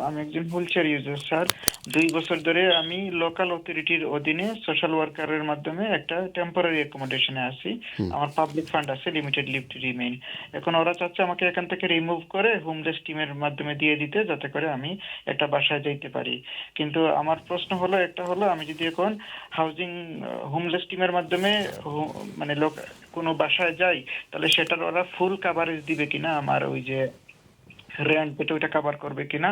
আমি একজন wheelchair user sir. ২ বছর ধরে আমি লোকাল অথরিটির অধীনে সোশ্যাল ওয়ার্কারের মাধ্যমে একটা টেম্পোরারি অ্যাকোমোডেশনে আছি। আমার পাবলিক ফান্ড আছে, লিমিটেড লিভ টু রিমেইন। এখন ওরা চাচ্ছে আমাকে এখান থেকে রিমুভ করে হোমলেস টিমের মাধ্যমে দিয়ে দিতে, যাতে করে আমি একটা বাসায় যাইতে পারি। কিন্তু আমার প্রশ্ন হলো, একটা হলো আমি যদি এখন হাউজিং হোমলেস টিমের মাধ্যমে মানে কোনো বাসায় যাই, তাহলে সেটার ওরা ফুল কাভারেজ দিবে কিনা, আমার ওই যে রেন্ট যেটা ওইটা কভার করবে কিনা।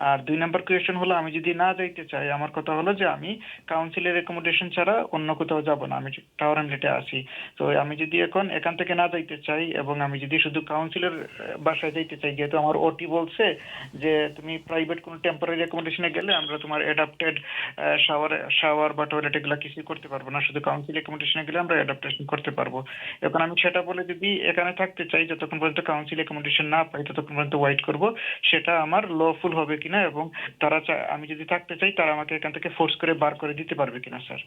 আর ২ নাম্বার কোয়েশ্চেন হলো, আমি যদি না যাইতে চাই, আমার কথা হলো যে আমি কাউন্সিলের রেকমেন্ডেশন ছাড়া অন্য কোথাও যাব না, আমি টাওয়ার হ্যামলেটে আছি। তো আমি যদি এখন এখান থেকে না যাইতে চাই এবং আমি যদি শুধু কাউন্সিলের বাসায় যাইতে চাই, যেহেতু আমার ওটি বলছে যে তুমি প্রাইভেট কোনো টেম্পোরারি অ্যাকোমোডেশনে গেলে আমরা তোমার অ্যাডাপ্টেড শাওয়ার বা টয়লেট এগুলো কিছুই করতে পারবো না, শুধু কাউন্সিল অ্যাকোমোডেশনে গেলে আমরা অ্যাডাপ্টেশন করতে পারবো। এখন আমি সেটা বলে যদি এখানে থাকতে চাই, যতক্ষণ পর্যন্ত কাউন্সিল অ্যাকোমোডেশন না পাই ততক্ষণ পর্যন্ত ওয়েট করব, সেটা আমার লফুল হবে কিনা, এবং আমি যদি থাকতে চাই তারা আমাকে এখান থেকে ফোর্স করে বার করে দিতে পারবে কিনা স্যার?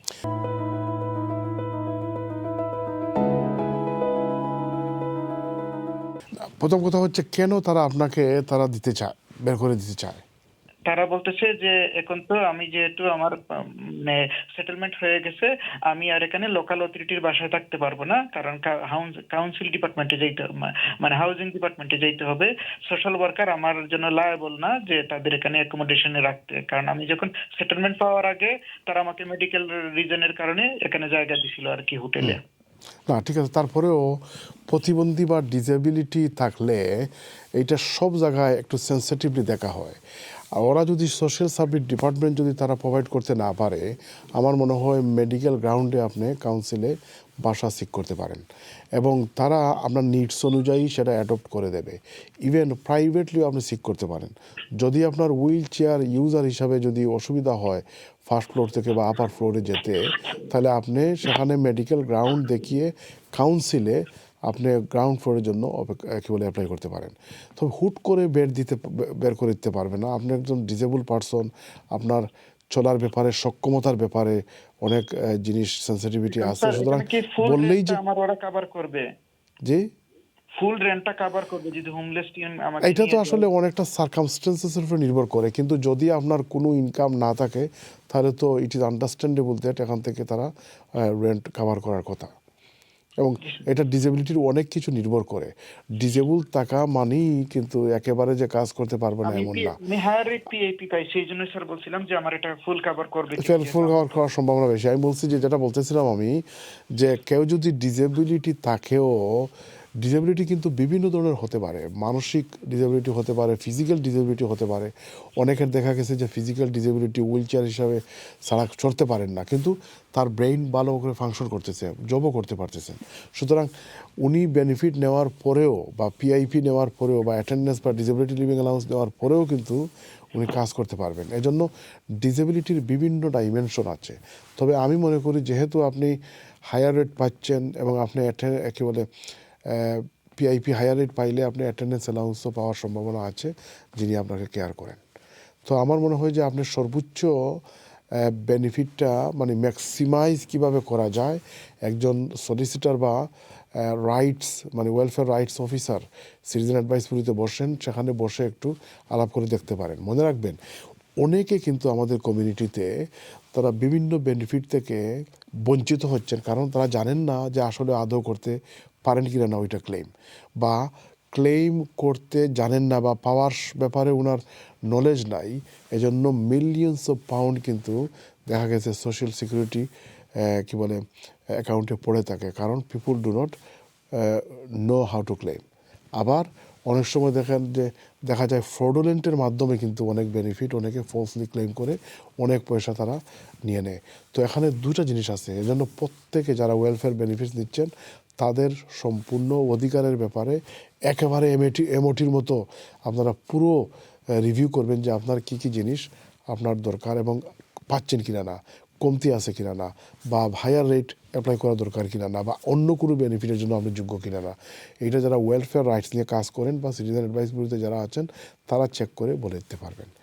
প্রথম কথা হচ্ছে কেন তারা আপনাকে দিতে চায়, বের করে দিতে চায়? তারা বলতেছে যে এখন তো আমি যেহেতু আমার মানে সেটেলমেন্ট হয়ে গেছে, আমি আর এখানে লোকাল অথরিটির বাসায় থাকতে পারবো না, কারণ কাউন্সিল ডিপার্টমেন্টে যাইতে মানে হাউজিং ডিপার্টমেন্টে যাইতে হবে। সোশ্যাল ওয়ার্কার আমার জন্য লায়াবল না যে তাদের এখানে অ্যাকোমোডেশনে রাখতে, কারণ আমি যখন সেটেলমেন্ট পাওয়ার আগে তারা আমাকে মেডিকেল রিজনের কারণে এখানে জায়গা দিছিল আর কি, হোটেলে। না ঠিক আছে, তারপরেও প্রতিবন্ধী বা ডিসেবিলিটি থাকলে এইটা সব জায়গায় একটু সেন্সিটিভলি দেখা হয়। আর ওরা যদি সোশ্যাল সার্ভিস ডিপার্টমেন্ট যদি তারা প্রোভাইড করতে না পারে, আমার মনে হয় মেডিকেল গ্রাউন্ডে আপনি কাউন্সিলে বাসা সিক করতে পারেন এবং তারা আপনার নিডস অনুযায়ী সেটা অ্যাডপ্ট করে দেবে। ইভেন প্রাইভেটলিও আপনি সিক করতে পারেন। যদি আপনার হুইল চেয়ার ইউজার হিসাবে যদি অসুবিধা হয় ফার্স্ট ফ্লোর থেকে বা আপার ফ্লোরে যেতে, তাহলে আপনি সেখানে মেডিকেল গ্রাউন্ড দেখিয়ে কাউন্সিলে আপনি গ্রাউন্ড ফ্লোরের জন্য কী বলে অ্যাপ্লাই করতে পারেন। তবে হুট করে বের করে দিতে পারবে না। আপনি একজন ডিসেবল পারসন, আপনার চলার ব্যাপারে, সক্ষমতার ব্যাপারে অনেক জিনিস সেন্সিটিভিটি আছে, স্যার সুতরাং এখানে কি ফুল বললেই রেন্টটা যে আমার ওরা কভার করবে? যে ফুল রেন্টটা কভার করবে যদি হোমলেস টিম আমাকে এটা তো নিয়ে যায়? আসলে অনেকটা সার্কামস্টেন্সেসের উপর নির্ভর করে, কিন্তু যদি আপনার কোনো ইনকাম না থাকে তাহলে তো ইট ইজ আন্ডারস্ট্যান্ডেবল দ্যাট এখান থেকে তারা রেন্ট কভার করার কথা। এবং এটা ডিসেবিলিটির অনেক কিছু নির্ভর করে। ডিসেবল থাকা মানেই কিন্তু একেবারে যে কাজ করতে পারবে না এমন না। আমি হায়ার রেট পিএপি পাই, সেই জন্য স্যার বলছিলাম যে আমার এটা ফুল কভার করবে কিনা, ফুল যেহেতু কভার করার সম্ভাবনা বেশি। আমি বলছি যে যেটা বলতেছিলাম আমি, যে কেউ যদি ডিসেবিলিটি থাকেও, ডিসেবিলিটি কিন্তু বিভিন্ন ধরনের হতে পারে। মানসিক ডিসেবিলিটি হতে পারে, ফিজিক্যাল ডিসেবিলিটি হতে পারে। অনেকের দেখা গেছে যে ফিজিক্যাল ডিসেবিলিটি হুইল চেয়ার হিসাবে ছাড়া চড়তে পারেন না, কিন্তু তার ব্রেইন ভালো করে ফাংশন করতেছে, জবও করতে পারতেছেন। সুতরাং উনি বেনিফিট নেওয়ার পরেও বা পিআইপি নেওয়ার পরেও বা অ্যাটেন্ডেন্স বা ডিসেবিলিটি লিভিং অ্যালাউন্স নেওয়ার পরেও কিন্তু উনি কাজ করতে পারবেন। এজন্য ডিসেবিলিটির বিভিন্ন ডাইমেনশন আছে। তবে আমি মনে করি যেহেতু আপনি হায়ার রেট পাচ্ছেন এবং আপনি কী বলে পিআইপি হায়ার রেট পাইলে আপনি অ্যাটেন্ডেন্স অ্যালাউন্সও পাওয়ার সম্ভাবনা আছে, যিনি আপনাকে কেয়ার করেন। তো আমার মনে হয় যে আপনি সর্বোচ্চ বেনিফিটটা মানে ম্যাক্সিমাইজ কিভাবে করা যায়, একজন সলিসিটার বা রাইটস মানে welfare rights officer citizen advice পুরিতে বসেন, সেখানে বসে একটু আলাপ করে দেখতে পারেন। মনে রাখবেন, অনেকে কিন্তু আমাদের কমিউনিটিতে তারা বিভিন্ন বেনিফিট থেকে বঞ্চিত হচ্ছেন, কারণ তারা জানেন না যে আসলে আদৌ করতে পারেন কি না ওইটা ক্লেম, বা ক্লেম করতে জানেন না বা পাওয়ার ব্যাপারে ওনার নলেজ নাই। এজন্য মিলিয়নস অফ পাউন্ড কিন্তু দেখা গেছে সোশ্যাল সিকিউরিটি কী বলে অ্যাকাউন্টে পড়ে থাকে, কারণ people do not know how to claim. আবার অনেক সময় দেখা যায় ফ্রডুলেন্টের মাধ্যমে কিন্তু অনেক বেনিফিট অনেকে ফলসলি ক্লেম করে অনেক পয়সা তারা নিয়ে নেয়। তো এখানে দুটা জিনিস আছে, এজন্য প্রত্যেকে যারা ওয়েলফেয়ার বেনিফিট নিচ্ছেন তাদের সম্পূর্ণ অধিকারের ব্যাপারে একেবারে এমওটির মতো আপনারা পুরো রিভিউ করবেন যে আপনার কী কী জিনিস আপনার দরকার এবং পাচ্ছেন কিনা না, কমতি আছে কিনা না, বা হায়ার রেট অ্যাপ্লাই করা দরকার কিনা না, বা অন্য কোনো বেনিফিটের জন্য আপনি যোগ্য কিনা না। এইটা যারা ওয়েলফেয়ার রাইটস নিয়ে কাজ করেন বা সিটিজেন অ্যাডভাইস ব্যুরোতে যারা আছেন তারা চেক করে বলে দিতে পারবেন।